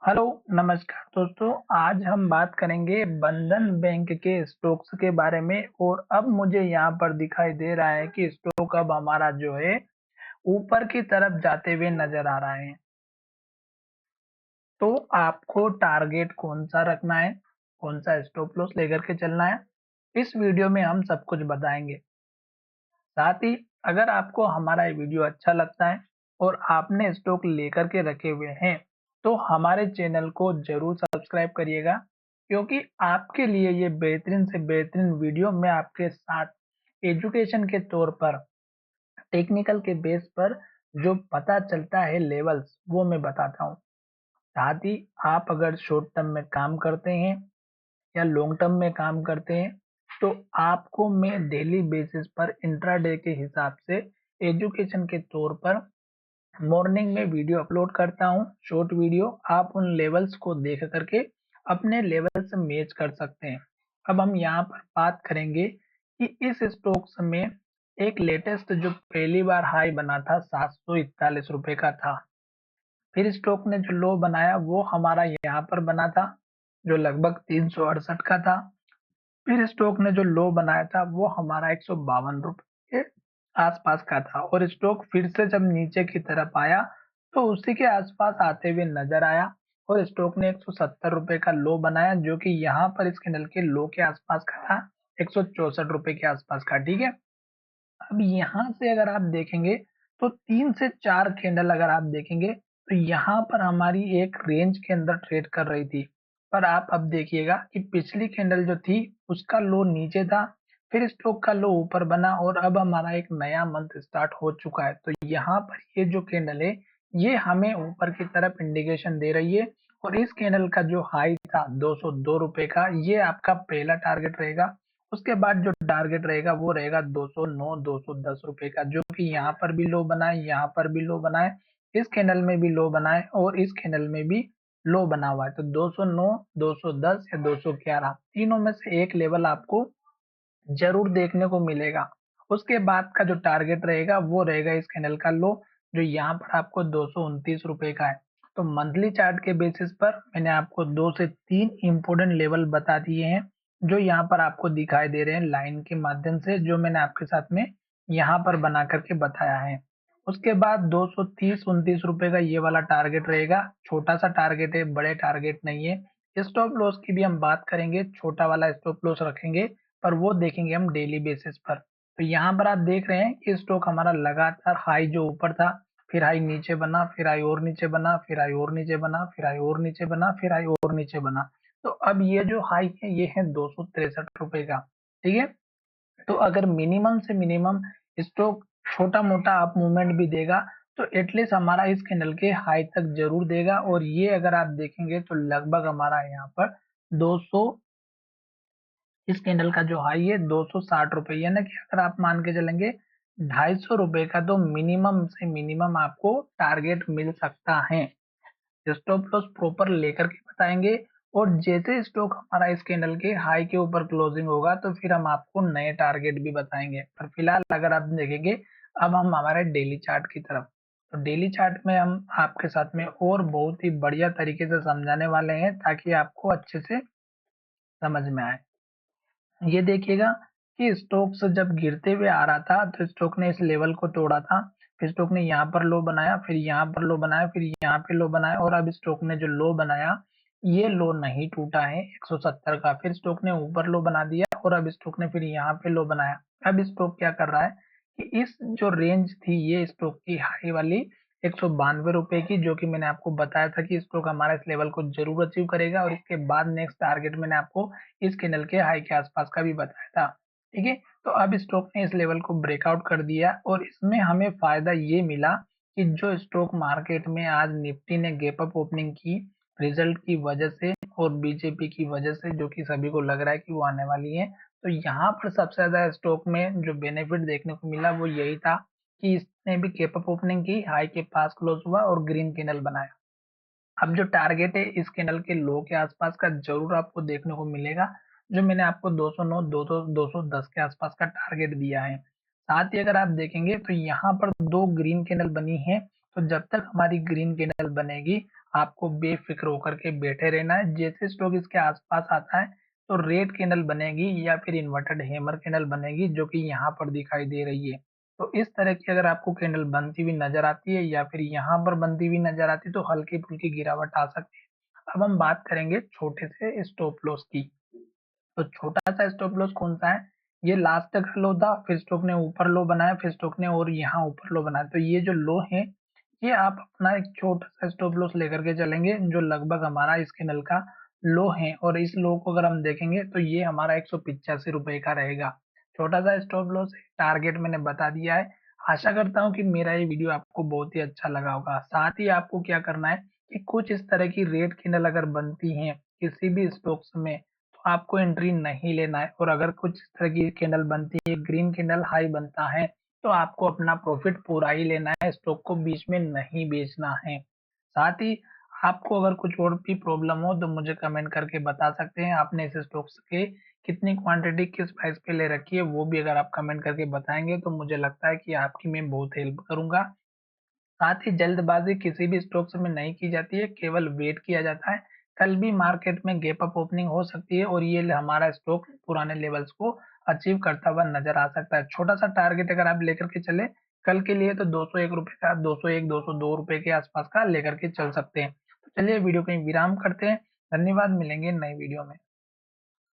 Hello, नमस्कार दोस्तों। आज हम बात करेंगे बंधन बैंक के स्टॉक्स के बारे में। और अब मुझे यहाँ पर दिखाई दे रहा है कि स्टॉक अब हमारा जो है ऊपर की तरफ जाते हुए नजर आ रहा है। तो आपको टारगेट कौन सा रखना है, कौन सा स्टॉप लॉस लेकर के चलना है, इस वीडियो में हम सब कुछ बताएंगे। साथ ही अगर आपको हमारा ये वीडियो अच्छा लगता है और आपने स्टॉक लेकर के रखे हुए हैं तो हमारे चैनल को जरूर सब्सक्राइब करिएगा, क्योंकि आपके लिए ये बेहतरीन से बेहतरीन वीडियो मैं आपके साथ एजुकेशन के तौर पर, टेक्निकल के बेस पर जो पता चलता है लेवल्स, वो मैं बताता हूँ। साथ ही आप अगर शॉर्ट टर्म में काम करते हैं या लॉन्ग टर्म में काम करते हैं तो आपको मैं डेली बेसिस पर इंट्राडे के हिसाब से एजुकेशन के तौर पर मॉर्निंग में वीडियो अपलोड करता हूँ। शॉर्ट वीडियो आप उन लेवल्स को देख करके अपने लेवल से मैच कर सकते हैं। अब हम यहाँ पर बात करेंगे कि इस स्टॉक्स में एक लेटेस्ट जो पहली बार हाई बना था 741 रुपए का था। फिर स्टॉक ने जो लो बनाया वो हमारा यहाँ पर बना था, जो लगभग 368 का था। फिर स्टॉक ने जो लो बनाया था वो हमारा 152 रुपए के आसपास का था। और स्टॉक फिर से जब नीचे की तरफ आया तो उसी के आसपास आते हुए नजर आया और स्टॉक ने 170 रुपए का लो बनाया, जो कि यहाँ पर इस कैंडल के लो के आसपास का था, 164 रुपए के आसपास का। ठीक है। अब यहाँ से अगर आप देखेंगे तो 3 से 4 कैंडल अगर आप देखेंगे तो यहाँ पर हमारी एक रेंज के अंदर ट्रेड कर रही थी। पर आप अब देखिएगा कि पिछली कैंडल जो थी उसका लो नीचे था, फिर स्टॉक का लो ऊपर बना और अब हमारा एक नया मंथ स्टार्ट हो चुका है। तो यहाँ पर ये जो कैंडल है ये हमें ऊपर की तरफ इंडिकेशन दे रही है। और इस कैंडल का जो हाई था 202 रुपए का, ये आपका पहला टारगेट रहेगा। उसके बाद जो टारगेट रहेगा वो रहेगा 209 210 रुपए का, जो कि यहाँ पर भी लो बनाए, यहाँ पर भी लो बनाए, इस कैंडल में भी लो बनाए और इस कैंडल में भी लो बना हुआ है। तो 209 210 या 211 तीनों में से एक लेवल आपको जरूर देखने को मिलेगा। उसके बाद का जो टारगेट रहेगा वो रहेगा इस कैंडल का लो, जो यहाँ पर आपको 229 रुपए का है। तो मंथली चार्ट के बेसिस पर मैंने आपको 2 से 3 इंपोर्टेंट लेवल बता दिए हैं, जो यहाँ पर आपको दिखाई दे रहे हैं लाइन के माध्यम से, जो मैंने आपके साथ में यहाँ पर बना करके बताया है। उसके बाद 230-29 रुपए का ये वाला टारगेट रहेगा। छोटा सा टारगेट है, बड़े टारगेट नहीं है। स्टॉप लॉस की भी हम बात करेंगे, छोटा वाला स्टॉप लॉस रखेंगे, पर वो देखेंगे हम डेली बेसिस पर। तो यहाँ पर आप देख रहे हैं कि स्टॉक हमारा लगातार हाई जो ऊपर था, फिर हाई नीचे बना, फिर हाई और नीचे बना, फिर हाई और नीचे बना, फिर हाई और नीचे बना, फिर हाई और नीचे बना। तो अब ये जो हाई है ये है 263 रुपए का। ठीक है। तो अगर मिनिमम से मिनिमम स्टॉक छोटा मोटा अप मूवमेंट भी देगा तो एटलीस्ट हमारा इस कैंडल के हाई तक जरूर देगा। और ये अगर आप देखेंगे तो लगभग हमारा यहाँ पर 200, इस कैंडल का जो हाई है 260 रुपए, यानी कि अगर आप मान के चलेंगे 250 रुपए का तो मिनिमम से मिनिमम आपको टारगेट मिल सकता है। स्टॉप लॉस प्रॉपर लेकर के बताएंगे। और जैसे स्टॉक हमारा इस कैंडल के हाई के ऊपर क्लोजिंग होगा तो फिर हम आपको नए टारगेट भी बताएंगे। पर फिलहाल अगर आप देखेंगे, अब हम हमारे डेली चार्ट की तरफ, तो डेली चार्ट में हम आपके साथ में और बहुत ही बढ़िया तरीके से समझाने वाले हैं ताकि आपको अच्छे से समझ में आए। ये देखिएगा कि स्टॉक्स जब गिरते हुए आ रहा था तो स्टॉक ने इस लेवल को तोड़ा था, फिर स्टॉक ने यहाँ पर लो बनाया, फिर यहाँ पर लो बनाया, फिर यहाँ पे लो बनाया, और अब स्टॉक ने जो लो बनाया ये लो नहीं टूटा है 170 का। फिर स्टॉक ने ऊपर लो बना दिया और अब स्टॉक ने फिर यहाँ पे लो बनाया। अब स्टॉक क्या कर रहा है कि इस जो रेंज थी ये स्टॉक की हाई वाली 192 रुपए की, जो कि मैंने आपको बताया था कि स्टॉक हमारा इस लेवल को जरूर अचीव करेगा। और इसके बाद नेक्स्ट टारगेट मैंने आपको इस कैंडल के हाई के आसपास का भी बताया था। ठीक है। तो अब स्टॉक ने इस लेवल को ब्रेकआउट कर दिया और इसमें हमें फायदा ये मिला कि जो स्टॉक मार्केट में आज निफ्टी ने गैप अप ओपनिंग की रिजल्ट की वजह से और बीजेपी की वजह से, जो कि सभी को लग रहा है कि वो आने वाली है, तो यहाँ पर सबसे ज्यादा स्टॉक में जो बेनिफिट देखने को मिला वो यही था कि इसने भी गैप अप ओपनिंग की, हाई के पास क्लोज हुआ और ग्रीन कैंडल बनाया। अब जो टारगेट है इस कैंडल के लो के आसपास का जरूर आपको देखने को मिलेगा, जो मैंने आपको 209 210 के आसपास का टारगेट दिया है। साथ ही अगर आप देखेंगे तो यहाँ पर 2 ग्रीन कैंडल बनी है, तो जब तक हमारी ग्रीन कैंडल बनेगी आपको बेफिक्र होकर के बैठे रहना है। जैसे स्टॉक इसके आसपास आता है तो रेड कैंडल बनेगी या फिर इन्वर्टेड हैमर कैंडल बनेगी, जो कि यहाँ पर दिखाई दे रही है। तो इस तरह की अगर आपको कैंडल बनती हुई नजर आती है या फिर यहाँ पर बनती हुई नजर आती है तो हल्की फुल्की गिरावट आ सकती है। अब हम बात करेंगे छोटे से स्टॉप लॉस की। तो छोटा सा स्टॉप लॉस कौन सा है? ये लास्ट का लो था, फिर स्टॉक ने ऊपर लो बनाया, फिर स्टॉक ने और यहाँ ऊपर लो बनाया। तो ये जो लो है, ये आप अपना एक छोटा सा स्टॉप लॉस लेकर के चलेंगे जो लगभग हमारा इस कैंडल का लो है। और इस लो को अगर हम देखेंगे तो ये हमारा 185 रुपए का रहेगा। छोटा सा स्टॉप लॉस है, टारगेट मैंने बता दिया है। आशा करता हूँ कि मेरा ये वीडियो आपको बहुत ही अच्छा लगा होगा। साथ ही आपको क्या करना है कि कुछ इस तरह की रेड कैंडल अगर बनती है किसी भी स्टॉक्स में, तो आपको एंट्री नहीं लेना है। और अगर कुछ इस तरह की कैंडल बनती है, ग्रीन कैंडल हाई बनता है, तो आपको अपना प्रॉफिट पूरा ही लेना है, स्टॉक को बीच में नहीं बेचना है। साथ ही आपको अगर कुछ और भी प्रॉब्लम हो तो मुझे कमेंट करके बता सकते हैं। आपने इस स्टॉक्स के कितनी क्वांटिटी किस प्राइस पे ले रखी है, वो भी अगर आप कमेंट करके बताएंगे तो मुझे लगता है कि आपकी मैं बहुत हेल्प करूंगा। साथ ही जल्दबाजी किसी भी स्टॉक्स में नहीं की जाती है, केवल वेट किया जाता है। कल भी मार्केट में गैप अप ओपनिंग हो सकती है और ये हमारा स्टॉक पुराने लेवल्स को अचीव करता हुआ नजर आ सकता है। छोटा सा टारगेट अगर आप लेकर के चले कल के लिए तो 201 रुपए का, 201 202 रुपए के आसपास का लेकर के चल सकते हैं। तो चलिए वीडियो कहीं विराम करते हैं। धन्यवाद, मिलेंगे नई वीडियो में।